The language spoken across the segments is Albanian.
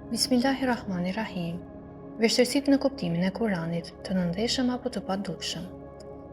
Bismillahirrahmanirrahim. Vështirësitë në kuptimin e Kuranit, të nëndeshëm apo të padukshëm.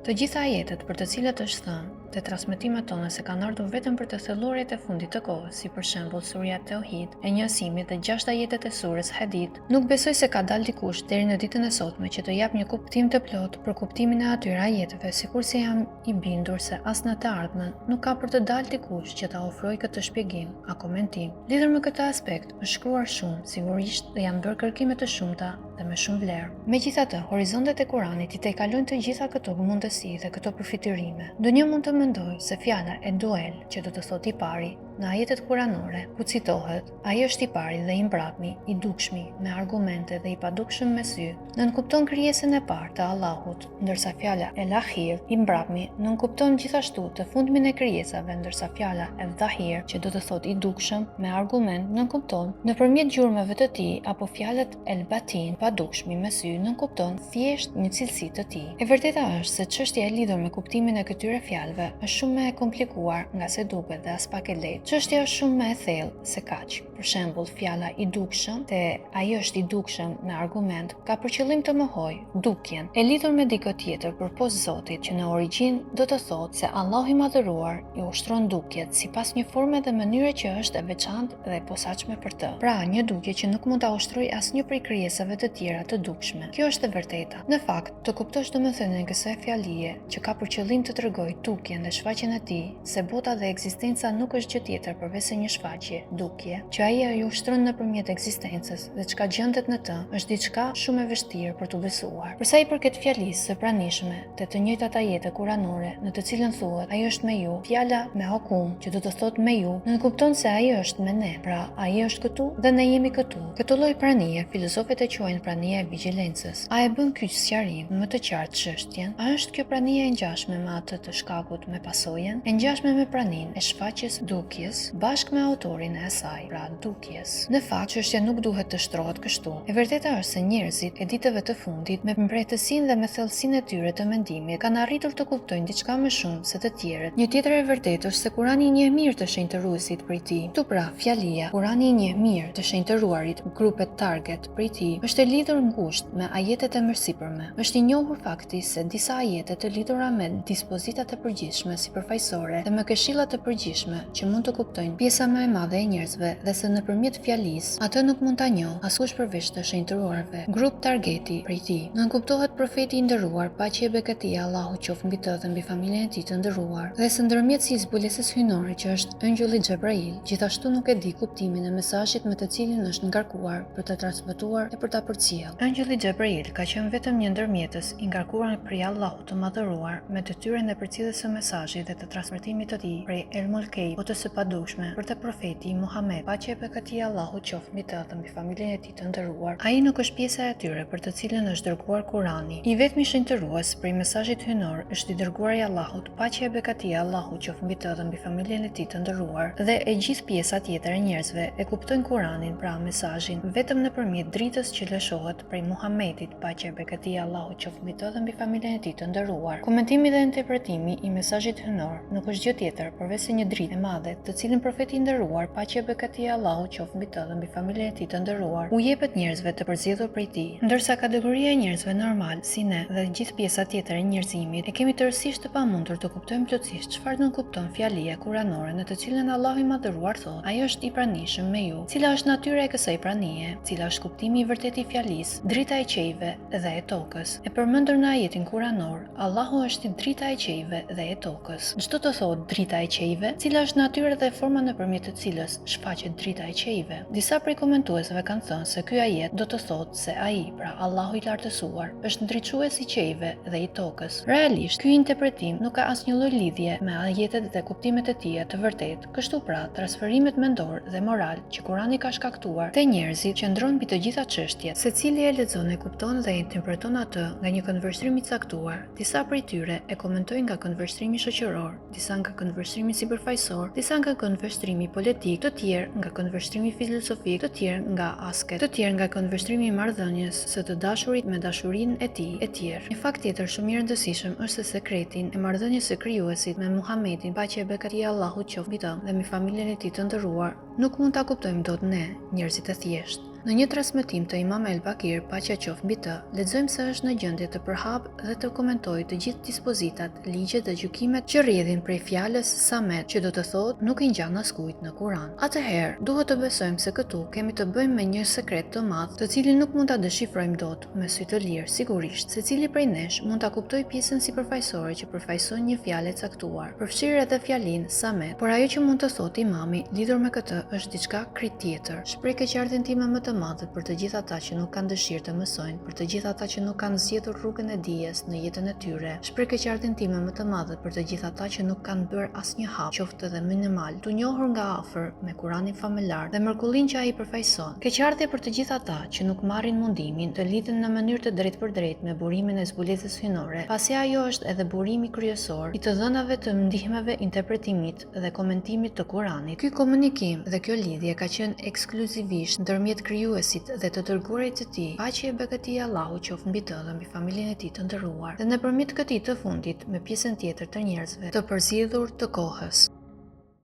Të gjitha ajetet për të cilat është thënë, te transmetimet tona se kanë ardhur vetëm për të thelluarit e fundit të kohës, si për shembull Surja Tauhid, e njësimit dhe 6 ajetet e surës Hadid, nuk besoj se ka dalë dikush deri në ditën e sotme që të jap një kuptim të plotë për kuptimin e atyre ajeteve, sikurse jam i bindur se as në të ardhmen nuk ka për të dalë dikush që ta ofrojë këtë shpjegim a komentim. Lidhur me këtë aspekt, është shkruar shumë, sigurisht dhe janë bërë kërkime të shumta dhe me shumë vlerë. Megjithatë, horizontet e Kuranit i tejkalojnë të gjitha këto mundësi dhe këto përfitime. Ndonjë mund të mendojë se fjala e duel, që do të thotë i pari, në ajetet kuranore, ku citohet, ai është i pari dhe i mbrapmi, i dukshmi, me argumente dhe i padukshëm me sy, nënkupton krijesën e parë të Allahut, ndërsa fjala el akhir, i mbrapmi, nënkupton gjithashtu të fundmin e krijesave, ndërsa fjala el dhahir, që do të thotë i dukshëm, me argument, nënkupton nëpërmjet gjurmëve të tij, apo fjalet el batin, padukshmi me sy, nënkupton thjesht një cilësi të tij. E vërteta është se çështja e lidhur me kuptimin e këtyre fjalëve është shumë më e komplikuar nga se duket dhe as pak e lehtë. Çështja është shumë më e thellë se kaq. Për shembull, fjala i dukshëm, te ai është i dukshëm me argument, ka për qëllim të mohojë dukjen, e lidhur me dikë tjetër përpos Zotit, që në origjinë do të thotë se Allahu i madhëruar i ushtron dukjet sipas një forme dhe mënyre që është e veçantë dhe e posaçme për të. Pra, një dukje që nuk mund ta ushtrojë asnjë prej krijesave të tjera të dukshme. Kjo është e vërteta. Në fakt, të kuptosh domethënien e kësaj fjalie, që ka për qëllim të tregojë dukjen dhe shfaqjen e tij, se bota dhe ekzistenca nuk është gjë tjetër përveç se një shfaqje, dukje, që ai ju ushtron nëpërmjet ekzistencës dhe çka gjendet në të është diçka shumë e vështirë për t'u besuar. Për sa i përket fjalisë së pranishme, të njëjtat ajete kuranore, në të cilën thuhet ai është me ju, fjala me hukum, që do të thotë me ju, nënkupton se ai është me ne. Pra, ai është këtu dhe ne jemi këtu. Këtë lloj pranie, filozofët e quajnë prania e vigjilencës. A e bën ky sqarim më të qartë çështjen? A është kjo prania e ngjashme me atë të shkakut me pasojën, e ngjashme me praninë e shfaqjes dukjes, bashkë me autorin e saj, pra dukjes? Në fakt, çështja nuk duhet të shtrohet kështu. E vërteta është se njerëzit e ditëve të fundit, me mbretësinë dhe me thellësinë e tyre të mendimit, kanë arritur të kuptojnë diçka më shumë se të tjerët. Një tjetër e vërtetë është se Kurani i njeh mirë të shenjtëruesit prej tij. Ktu pra, fjalia Kurani i njeh mirë të shenjtëruarit, grupet target prej tij, është e lidhur ngushtë me ajetet e mërsipërme. Është i njohur fakti se disa ajete të lidhura me dispozitat e përgjithshme sipërfaqësore dhe me këshilla të përgjithshme që mund të kuptojnë pjesa më e madhe e njerëzve dhe se nëpërmjet fjalisë atë nuk mund ta njohë askush përveç të shenjtëruarve. Grup targeti prej tij nënkuptohet profeti i nderuar, paqja e beqatia Allahu qoftë mbi të dhe mbi familjen e tij të nderuar, dhe së ndërmjetësi zbulesës hyjnore që është ëngjulli Xhebrail, gjithashtu nuk e di kuptimin e mesazhit me të cilin është ngarkuar për të transmetuar e për ta përcjellë. Ëngjulli Xhebrail ka qenë vetëm një ndërmjetës i ngarkuar prej Allahut të madhëruar me detyrën e përcjelljes së mesazhit dhe të transmetimit të tij prej Elmul Kejb, ose së padukshme, për të profeti Muhammed, paqja e beqatia Allahu qoftë mbi të dhe mbi familjen e tij të nderuar. Ai nuk është pjesa e atyre për të cilën është dërguar Kurani. I vetmi shenjtërues prej mesazhit hyjnor është i dërguari i Allahut, paqja e beqatia Allahu qoftë mbi të dhe mbi familjen e tij të nderuar. Dhe e gjithë pjesa tjetër e njerëzve e kuptojnë Kuranin, pra mesazhin, vetëm nëpërmjet dritës që lëshohet prej Muhamedit, paqja e beqatia Allahu qoftë mbi të dhe mbi familjen e tij të nderuar. Komentimi dhe interpretimi i mesazhit hyjnor nuk është gjë tjetër përveç se një dritë e madhe, të cilën profeti i nderuar, paqja e beqatia Allahu qoftë mbi të dhe mbi familjen e tij të nderuar, u jepet njerëzve të përzgjedhur prej tij. Ndërsa kategoria e njerëzve normal, si ne dhe gjithë pjesa tjetër e njerëzimit, e kemi tërësisht të pamundur të kuptojmë plotësisht çfarë nënkupton fjalia kuranore në të cilën Allahu i madhëruar thotë: ai është i pranishëm me ju. Cila është natyra e kësaj pranie? Cila është kuptimi i vërtetë i fjalisë drita e qiejve dhe e tokës? E përmendur në ajetin kuranor, Allahu është i drita e qiejve dhe e tokës. Çdo të thotë drita e qiejve, cila është natyra dhe forma nëpërmjet të cilës shfaqet drita e qiejve? Disa prej komentuesve kanë thënë se ky ajet do të thotë se ai, pra Allahu i lartësuar, është ndriçues i qiejve dhe i tokës. Realisht, ky interpretim nuk ka asnjë lloj lidhje me ajetet dhe kuptimet e tij të vërtetë. Kështu pra, transferimet mendor dhe moral që Kurani ka shkaktuar te njerëzit qëndron mbi të gjitha çështjet. Secili e lexon e kupton dhe e interpreton atë nga një këndvështrim i caktuar. Disa prej tyre e komentojnë nga këndvështrimi shoqëror, disa nga këndvështrimi sipërfaqësor, disa nga këndvështrimi politik, të tjerë nga këndvështrimi filozofik, të tjerë nga asket, të tjerë nga këndvështrimi i marrëdhënies së të dashurit me dashurinë e tij, e tjerë. Një fakt tjetër shumë i rëndësishëm është se sekretin e marrëdhënies së krijuesit me Muhamedit, paqja e beqatia Allahu qoftë mbi të dhe me familjen e tij të nderuar, Nuk mund ta kuptojmë dot ne, njerëzit e thjeshtë. Në një transmetim të Imam El Bakir, paqja qoftë mbi të, lexojmë se është në gjendje të përhapë dhe të komentojë të gjithë dispozitat, ligjet dhe gjykimet që rrjedhin prej fjalës Samet, që do të thotë nuk i ngjan askujt në Kur'an. Atëherë, duhet të besojmë se këtu kemi të bëjmë me një sekret të madh, të cilin nuk mund ta deshifrojmë dot me sy të lirë. Sigurisht, secili prej nesh mund ta kuptojë pjesën sipërfaqësore që përfaqëson një fjalë e caktuar, përfshirë edhe fjalinë Samet, por ajo që mund të thotë Imami lidhur me këtë është diçka krejt tjetër. Shpreh keqardhjen time më të madhe për të gjithë ata që nuk kanë dëshirë të mësojnë, për të gjithë ata që nuk kanë zgjedhur rrugën e dijes në jetën e tyre. Shpreh keqardhjen time më të madhe për të gjithë ata që nuk kanë bërë asnjë hap, qoftë edhe minimal, të njohur nga afër me Kur'anin familjar dhe mrekullinë që ai përfaqëson. Keqardhje për të gjithë ata që nuk marrin mundimin të lidhen në mënyrë të drejtë për drejtë me burimin e zbulesës hyjnore, pasi ajo është edhe burimi kryesor i të dhënave të ndihmeve interpretimit dhe komentimit të Kur'anit. Ky komunikim dhe kjo lidhje ka qenë ekskluzivisht ndërmjet krijuesit dhe të dërguarit të tij, paqja e bekëtia e Allahut qoftë mbi të dhe mbi familjen e tij të nderuar, dhe nëpërmjet këtij të fundit me pjesën tjetër të njerëzve të përzgjedhur të kohës.